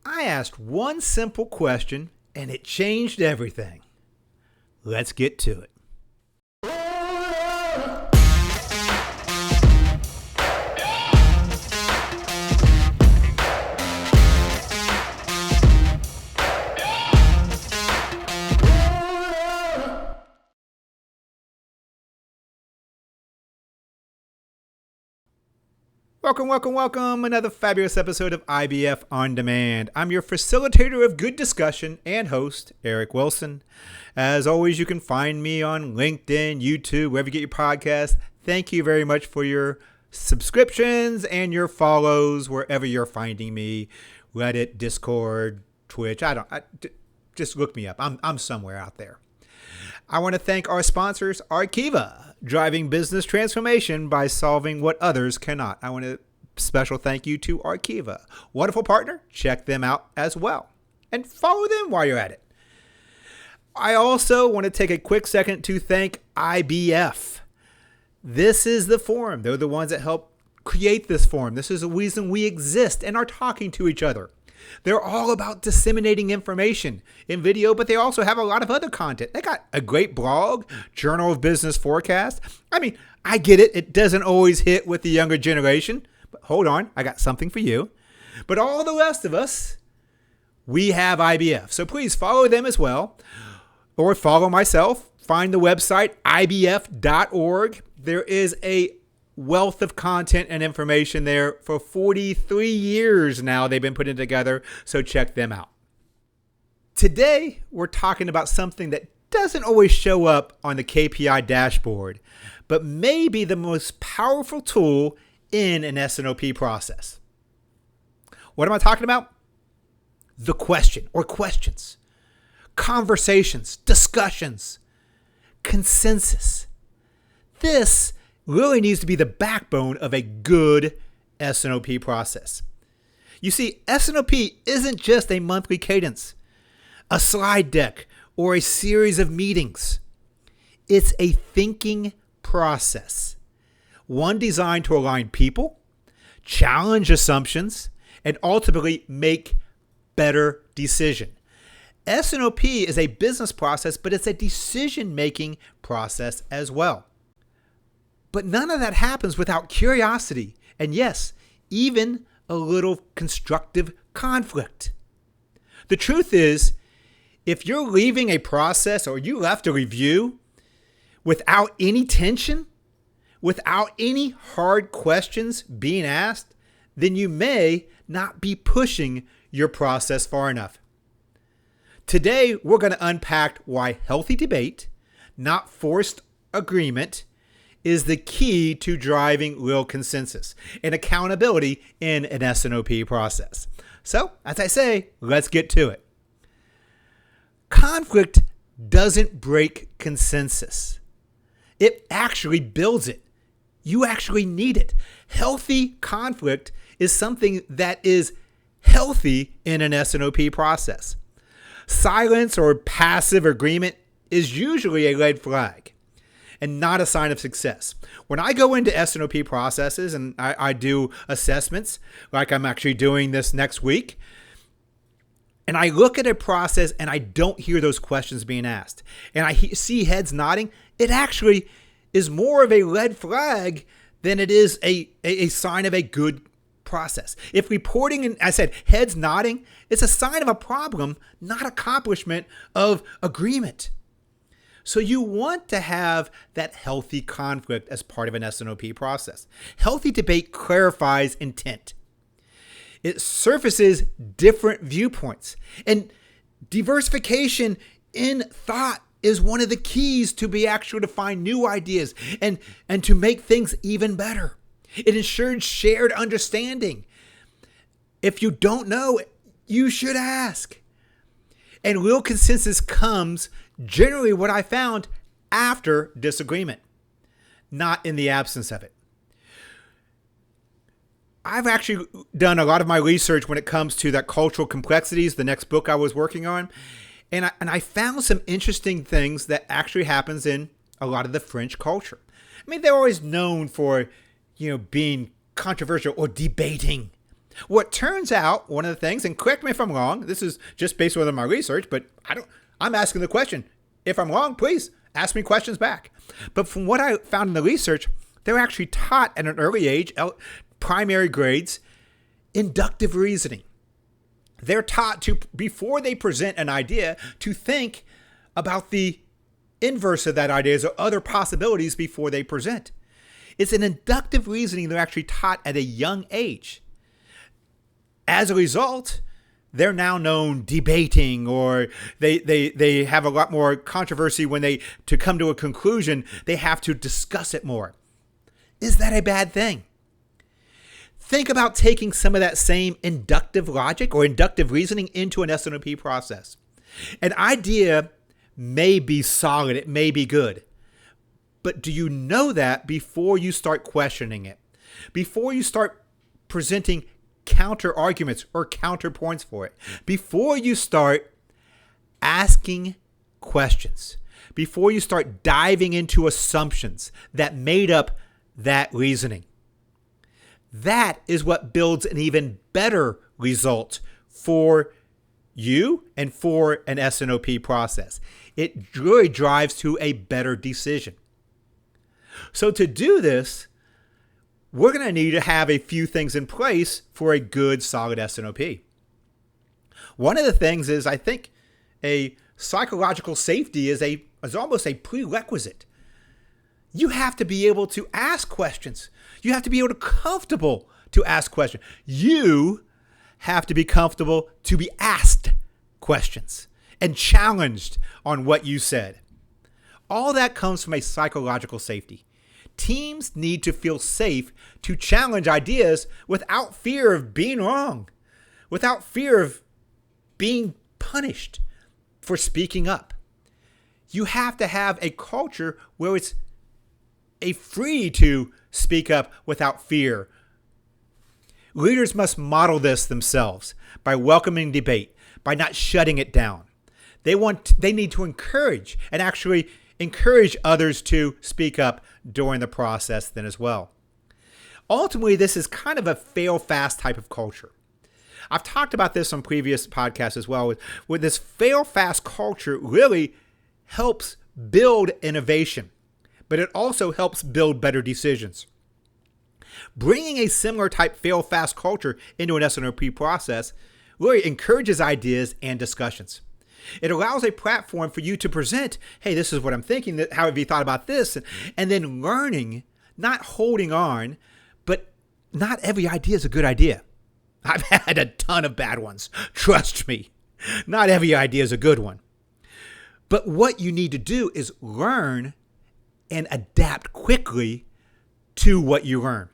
I asked one simple question and it changed everything. Let's get to it. Welcome. Another fabulous episode of IBF On Demand. I'm your facilitator of good discussion and host, Eric Wilson. As always, you can find me on LinkedIn, YouTube, wherever you get your podcasts. Thank you very much for your subscriptions and your follows wherever you're finding me. Reddit, Discord, Twitch. Just look me up. I'm somewhere out there. I want to thank our sponsors, Arkiva, driving business transformation by solving what others cannot. I want to special thank you to Arkiva. Wonderful partner. Check them out as well. And follow them while you're at it. I also want to take a quick second to thank IBF. This is the forum. They're the ones that help create this forum. This is the reason we exist and are talking to each other. They're all about disseminating information in video, but they also have a lot of other content. They got a great blog, Journal of Business Forecast. I mean, I get it. It doesn't always hit with the younger generation. But hold on, I got something for you. But all the rest of us, we have IBF. So please follow them as well. Or follow myself. Find the website, ibf.org. There is a wealth of content and information there. For 43 years now they've been putting together, so check them out. Today we're talking about something that doesn't always show up on the KPI dashboard, but may be the most powerful tool in an S&OP process. What am I talking about? The question or questions, conversations, discussions, consensus. This really needs to be the backbone of a good S&OP process. You see, S&OP isn't just a monthly cadence, a slide deck, or a series of meetings. It's a thinking process, one designed to align people, challenge assumptions, and ultimately make better decisions. S&OP is a business process, but it's a decision-making process as well. But none of that happens without curiosity and, yes, even a little constructive conflict. The truth is, if you're leaving a process or you left a review without any tension, without any hard questions being asked, then you may not be pushing your process far enough. Today, we're going to unpack why healthy debate, not forced agreement, is the key to driving real consensus and accountability in an S&OP process. So, as I say, let's get to it. Conflict doesn't break consensus. It actually builds it. You actually need it. Healthy conflict is something that is healthy in an S&OP process. Silence or passive agreement is usually a red flag and not a sign of success. When I go into S&OP processes and I do assessments, like I'm actually doing this next week, and I look at a process and I don't hear those questions being asked, and I see heads nodding, it actually is more of a red flag than it is a sign of a good process. If reporting, and I said heads nodding, it's a sign of a problem, not accomplishment of agreement. So you want to have that healthy conflict as part of an S&OP process. Healthy debate clarifies intent. It surfaces different viewpoints. And diversification in thought is one of the keys to be actual to find new ideas and to make things even better. It ensures shared understanding. If you don't know, you should ask. And real consensus comes generally, what I found, after disagreement, not in the absence of it. I've actually done a lot of my research when it comes to that cultural complexities, the next book I was working on. And I found some interesting things that actually happens in a lot of the French culture. I mean, they're always known for, being controversial or debating. What turns out, one of the things, and correct me if I'm wrong, this is just based on my research, but I'm asking the question. If I'm wrong, please ask me questions back. But from what I found in the research, they're actually taught at an early age, primary grades, inductive reasoning. They're taught to, before they present an idea, to think about the inverse of that idea or other possibilities before they present. It's an inductive reasoning they're actually taught at a young age. As a result, they're now known debating, or they have a lot more controversy when to come to a conclusion, they have to discuss it more. Is that a bad thing? Think about taking some of that same inductive logic or inductive reasoning into an S&OP process. An idea may be solid, it may be good, but do you know that before you start questioning it? Before you start presenting counter arguments or counterpoints for it? Before you start asking questions? Before you start diving into assumptions that made up that reasoning? That is what builds an even better result for you and for an S&OP process. It really drives to a better decision. So to do this, we're going to need to have a few things in place for a good, solid S&OP. One of the things is, I think, a psychological safety is almost a prerequisite. You have to be able to ask questions. You have to be able to comfortable to ask questions. You have to be comfortable to be asked questions and challenged on what you said. All that comes from a psychological safety. Teams need to feel safe to challenge ideas without fear of being wrong, without fear of being punished for speaking up. You have to have a culture where it's free to speak up without fear. Leaders must model this themselves by welcoming debate, by not shutting it down. They need to encourage and actually encourage others to speak up during the process then as well. Ultimately, this is kind of a fail-fast type of culture. I've talked about this on previous podcasts as well. With this fail-fast culture really helps build innovation, but it also helps build better decisions. Bringing a similar type fail-fast culture into an S&OP process really encourages ideas and discussions. It allows a platform for you to present, hey, this is what I'm thinking, how have you thought about this? And then learning, not holding on, but not every idea is a good idea. I've had a ton of bad ones. Trust me, not every idea is a good one. But what you need to do is learn and adapt quickly to what you learn.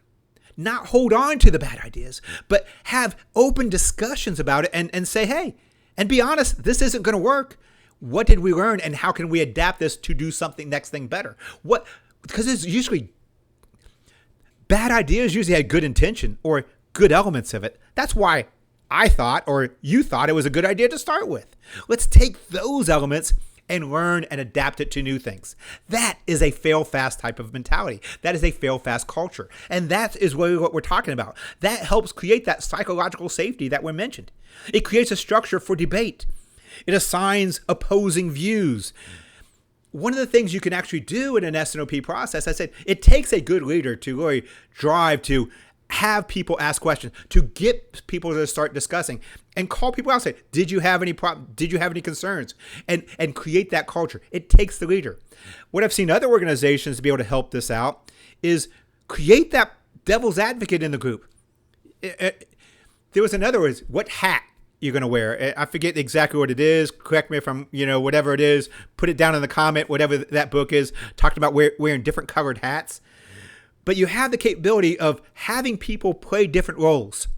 Not hold on to the bad ideas, but have open discussions about it and say, hey, and be honest, this isn't going to work. What did we learn and how can we adapt this to do something next thing better? Because it's usually bad ideas usually had good intention or good elements of it. That's why I thought or you thought it was a good idea to start with. Let's take those elements and learn and adapt it to new things. That is a fail-fast type of mentality. That is a fail-fast culture. And that is really what we're talking about. That helps create that psychological safety that we mentioned. It creates a structure for debate. It assigns opposing views. One of the things you can actually do in an S&OP process, I said, it takes a good leader to really drive to have people ask questions, to get people to start discussing and call people out and say, did you have any did you have any concerns? And create that culture. It takes the leader. What I've seen other organizations to be able to help this out is create that devil's advocate in the group. There was another word, what hat you're going to wear. I forget exactly what it is. Correct me if I'm, whatever it is, put it down in the comment, whatever that book is, talked about wearing different colored hats. But you have the capability of having people play different roles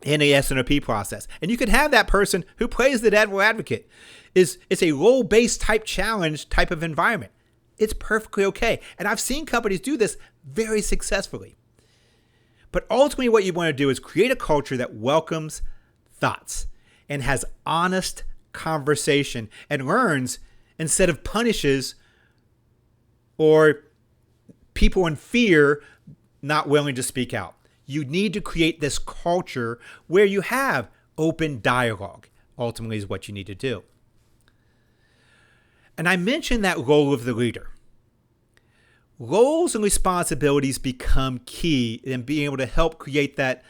in a S&OP process. And you can have that person who plays the devil advocate. It's a role-based type challenge type of environment. It's perfectly okay. And I've seen companies do this very successfully. But ultimately what you want to do is create a culture that welcomes thoughts and has honest conversation and learns instead of punishes or people in fear not willing to speak out. You need to create this culture where you have open dialogue, ultimately is what you need to do. And I mentioned that role of the leader. Roles and responsibilities become key in being able to help create that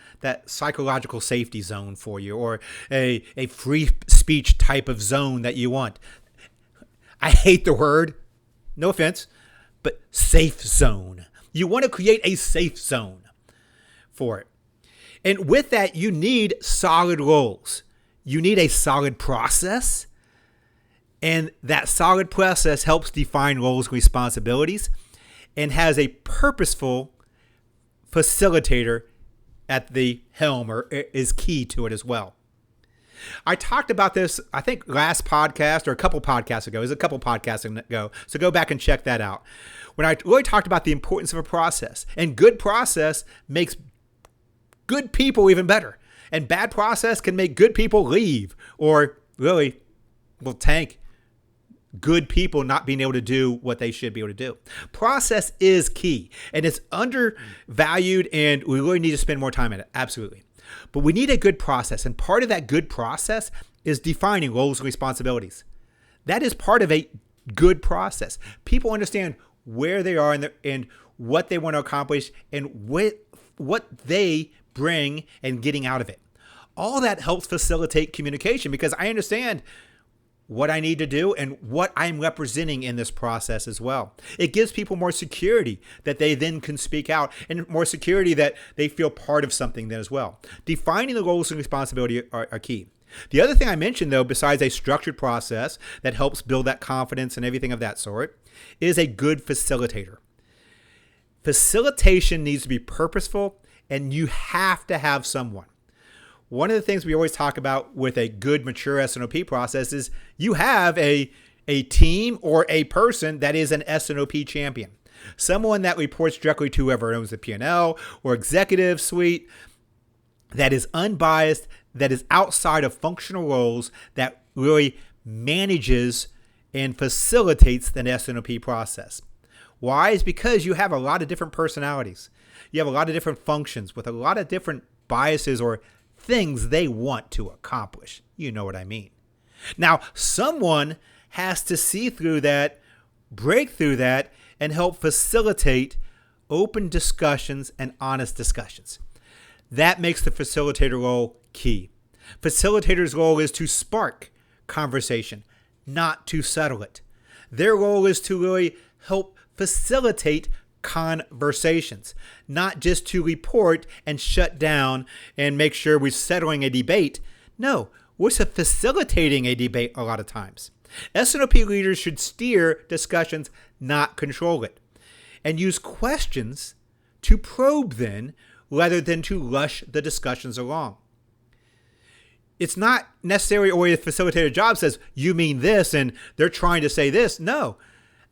psychological safety zone for you, or a free speech type of zone that you want. I hate the word, no offense, but safe zone. You want to create a safe zone for it. And with that, you need solid roles. You need a solid process. And that solid process helps define roles and responsibilities and has a purposeful facilitator at the helm, or is key to it as well. I talked about this, I think, last podcast or a couple podcasts ago. It was a couple podcasts ago. So go back and check that out. When I really talked about the importance of a process. And good process makes good people even better. And bad process can make good people leave, or really will tank good people not being able to do what they should be able to do. Process is key, and it's undervalued, and we really need to spend more time on it. Absolutely. But we need a good process, and part of that good process is defining roles and responsibilities. That is part of a good process. People understand where they are and what they want to accomplish and what they bring and getting out of it. All that helps facilitate communication, because I understand what I need to do and what I'm representing in this process as well. It gives people more security that they then can speak out, and more security that they feel part of something then as well. Defining the roles and responsibility are key. The other thing I mentioned, though, besides a structured process that helps build that confidence and everything of that sort, is a good facilitator. Facilitation needs to be purposeful, and you have to have someone. One of the things we always talk about with a good, mature S&OP process is you have a team or a person that is an S&OP champion. Someone that reports directly to whoever owns the P&L or executive suite, that is unbiased, that is outside of functional roles, that really manages and facilitates the S&OP process. Why? Is because you have a lot of different personalities. You have a lot of different functions with a lot of different biases or things they want to accomplish. You know what I mean. Now, someone has to see through that, break through that, and help facilitate open discussions and honest discussions. That makes the facilitator role key. Facilitator's role is to spark conversation, not to settle it. Their role is to really help facilitate conversations, not just to report and shut down and make sure we're settling a debate. No, we're facilitating a debate a lot of times. S&OP leaders should steer discussions, not control it, and use questions to probe then, rather than to rush the discussions along. It's not necessarily always the facilitator job says, you mean this, and they're trying to say this. No,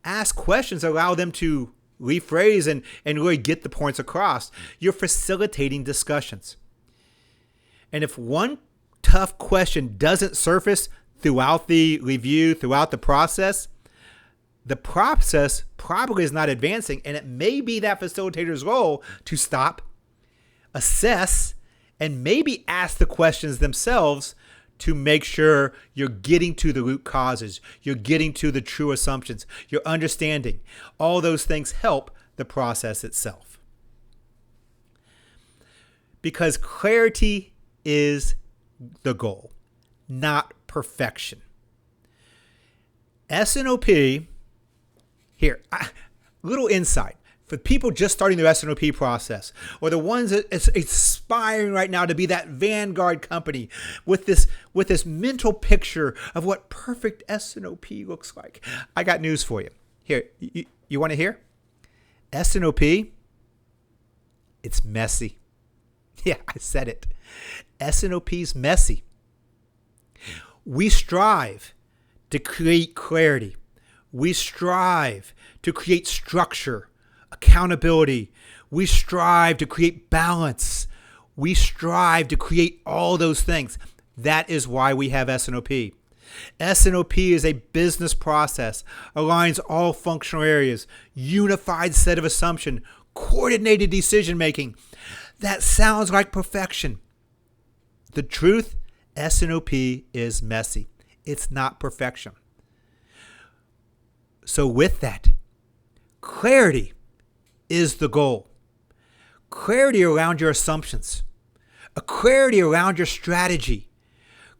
ask questions, allow them to rephrase and really get the points across. You're facilitating discussions. And if one tough question doesn't surface throughout the review, throughout the process probably is not advancing, and it may be that facilitator's role to stop, assess, and maybe ask the questions themselves to make sure you're getting to the root causes, you're getting to the true assumptions, you're understanding. All those things help the process itself. Because clarity is the goal, not perfection. S&OP, here, little insight. For people just starting their S&OP process, or the ones that is aspiring right now to be that vanguard company with this mental picture of what perfect S&OP looks like, I got news for you. Here, you want to hear? S&OP, it's messy. Yeah, I said it. S&OP's messy. We strive to create clarity. We strive to create structure, accountability. We strive to create balance. We strive to create all those things. That is why we have S&OP. S&OP is a business process, aligns all functional areas, unified set of assumption, coordinated decision making. That sounds like perfection. The truth, S&OP is messy. It's not perfection. So with that, clarity is the goal. Clarity around your assumptions, a clarity around your strategy,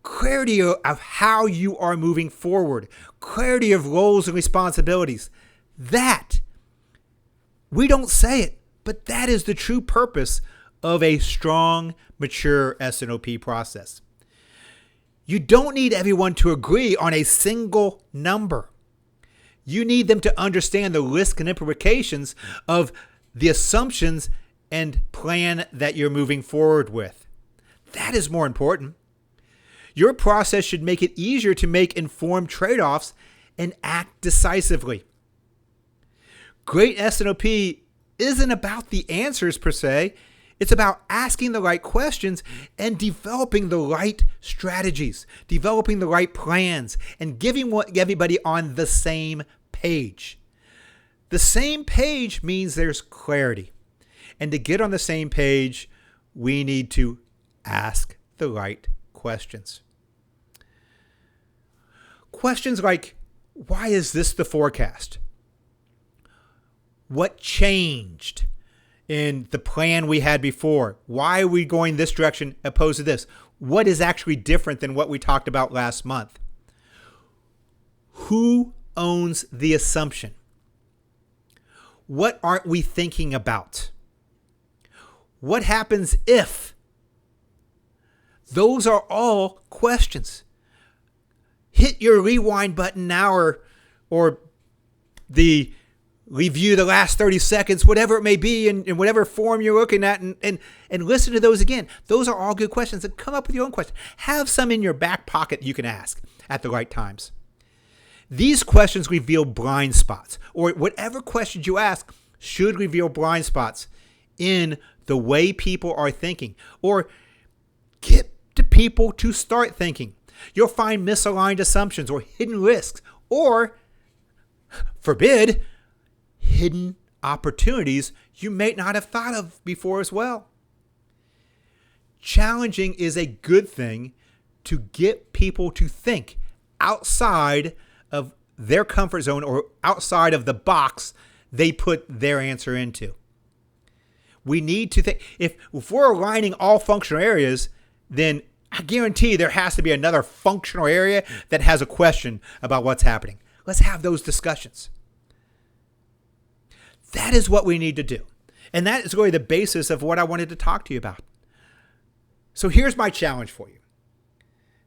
clarity of how you are moving forward, clarity of roles and responsibilities. That, we don't say it, but that is the true purpose of a strong, mature S&OP process. You don't need everyone to agree on a single number. You need them to understand the risk and implications of the assumptions and plan that you're moving forward with. That is more important. Your process should make it easier to make informed trade-offs and act decisively. Great S&OP isn't about the answers per se. It's about asking the right questions and developing the right strategies, developing the right plans, and getting everybody on the same page. The same page means there's clarity. And to get on the same page, we need to ask the right questions. Questions like, why is this the forecast? What changed in the plan we had before? Why are we going this direction opposed to this? What is actually different than what we talked about last month? Who owns the assumption? What aren't we thinking about? What happens if? Those are all questions. Hit your rewind button now or the review the last 30 seconds, whatever it may be, in whatever form you're looking at, and listen to those again. Those are all good questions. And come up with your own questions. Have some in your back pocket you can ask at the right times. These questions reveal blind spots, or whatever questions you ask should reveal blind spots in the way people are thinking, or get the people to start thinking. You'll find misaligned assumptions or hidden risks, or, forbid, hidden opportunities you may not have thought of before as well. Challenging is a good thing to get people to think outside of their comfort zone or outside of the box they put their answer into. We need to think, if we're aligning all functional areas, then I guarantee there has to be another functional area that has a question about what's happening. Let's have those discussions. That is what we need to do. And that is really the basis of what I wanted to talk to you about. So here's my challenge for you.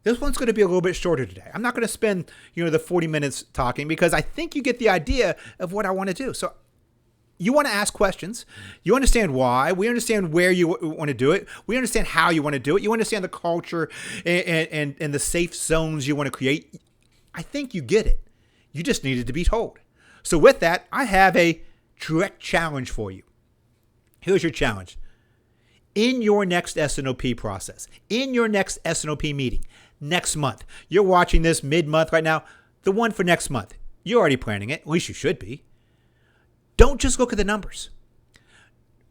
This one's going to be a little bit shorter today. I'm not going to spend, the 40 minutes talking, because I think you get the idea of what I want to do. So you want to ask questions. You understand why. We understand where you want to do it. We understand how you want to do it. You understand the culture and the safe zones you want to create. I think you get it. You just needed to be told. So with that, I have a direct challenge for you. Here's your challenge. In your next S&OP process, in your next S&OP meeting, next month, you're watching this mid-month right now, the one for next month, you're already planning it, at least you should be. Don't just look at the numbers.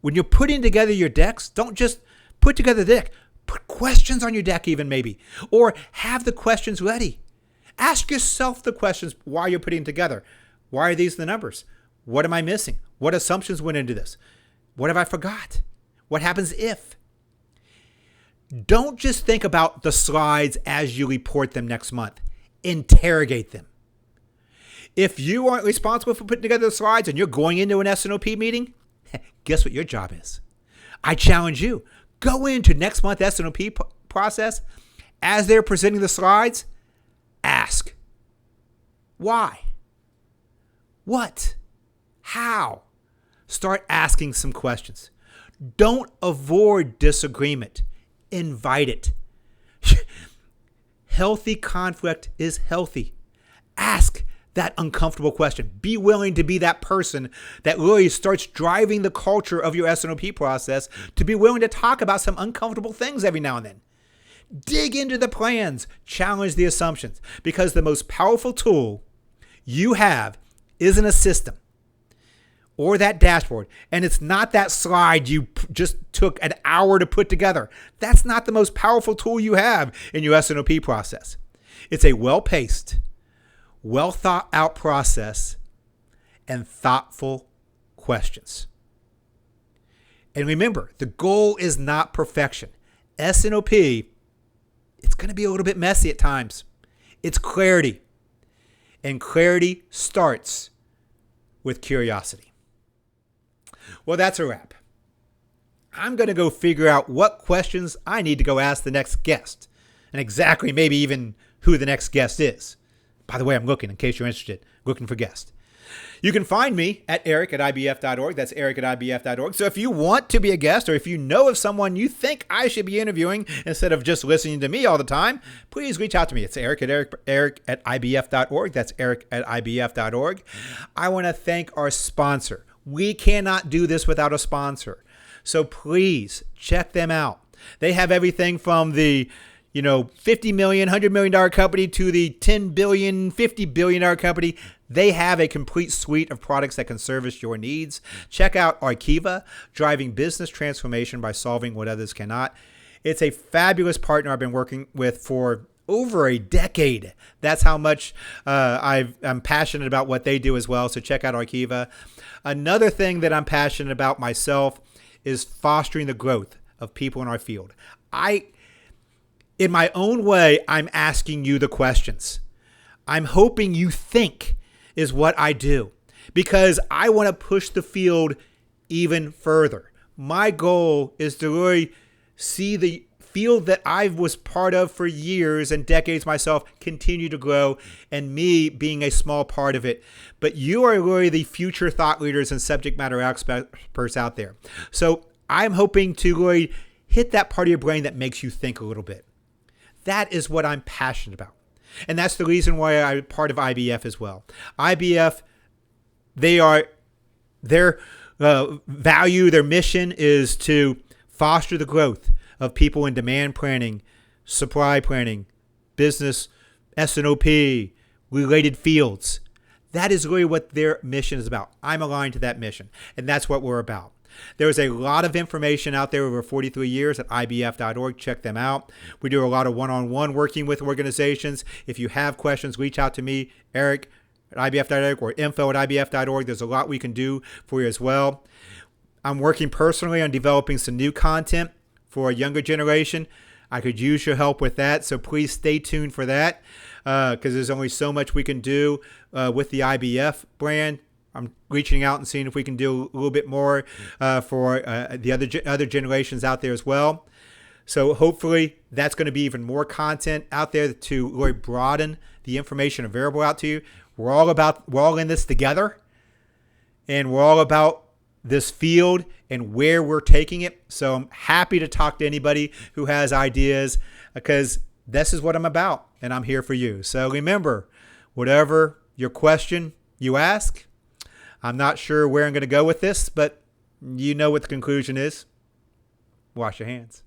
When you're putting together your decks, don't just put together the deck. Put questions on your deck even maybe, or have the questions ready. Ask yourself the questions while you're putting it together. Why are these the numbers? What am I missing? What assumptions went into this? What have I forgot? What happens if? Don't just think about the slides as you report them next month. Interrogate them. If you aren't responsible for putting together the slides and you're going into an S&OP meeting, guess what your job is? I challenge you. Go into next month's S&OP process. As they're presenting the slides, ask. Why? What? How? Start asking some questions. Don't avoid disagreement. Invite it. Healthy conflict is healthy. Ask that uncomfortable question. Be willing to be that person that really starts driving the culture of your S&OP process, to be willing to talk about some uncomfortable things every now and then. Dig into the plans. Challenge the assumptions. Because the most powerful tool you have isn't a system or that dashboard, and it's not that slide you just took an hour to put together, that's not the most powerful tool you have in your S&OP process. It's a well-paced, well-thought-out process and thoughtful questions. And remember, the goal is not perfection. S&OP, it's going to be a little bit messy at times. It's clarity. And clarity starts with curiosity. Well, that's a wrap. I'm going to go figure out what questions I need to go ask the next guest, and exactly maybe even who the next guest is. By the way, I'm looking, in case you're interested, looking for guests. You can find me at eric@ibf.org. That's eric@ibf.org. So if you want to be a guest, or if you know of someone you think I should be interviewing instead of just listening to me all the time, please reach out to me. It's eric@ibf.org. That's eric@ibf.org. I want to thank our sponsor. We cannot do this without a sponsor. So please check them out. They have everything from the $50 million, $100 million company to the $10 billion, $50 billion company. They have a complete suite of products that can service your needs. Check out Arkiva, driving business transformation by solving what others cannot. It's a fabulous partner I've been working with for over a decade. That's how much I'm passionate about what they do as well. So check out Arkiva. Another thing that I'm passionate about myself is fostering the growth of people in our field. In my own way, I'm asking you the questions. I'm hoping you think is what I do, because I want to push the field even further. My goal is to really see the field that I was part of for years and decades myself continue to grow, and me being a small part of it. But you are really the future thought leaders and subject matter experts out there. So I'm hoping to really hit that part of your brain that makes you think a little bit. That is what I'm passionate about. And that's the reason why I'm part of IBF as well. IBF, their value, their mission is to foster the growth of people in demand planning, supply planning, business, S&OP, related fields. That is really what their mission is about. I'm aligned to that mission, and that's what we're about. There's a lot of information out there over 43 years at ibf.org. Check them out. We do a lot of one-on-one working with organizations. If you have questions, reach out to me, eric@ibf.org, or info@ibf.org. There's a lot we can do for you as well. I'm working personally on developing some new content for a younger generation. I could use your help with that, so please stay tuned for that, because there's only so much we can do with the IBF brand. I'm reaching out and seeing if we can do a little bit more for the other generations out there as well. So hopefully that's going to be even more content out there to really broaden the information available out to you. We're all in this together, and we're all about this field and where we're taking it. So I'm happy to talk to anybody who has ideas, because this is what I'm about, and I'm here for you. So remember, whatever your question you ask, I'm not sure where I'm going to go with this, but you know what the conclusion is. Wash your hands.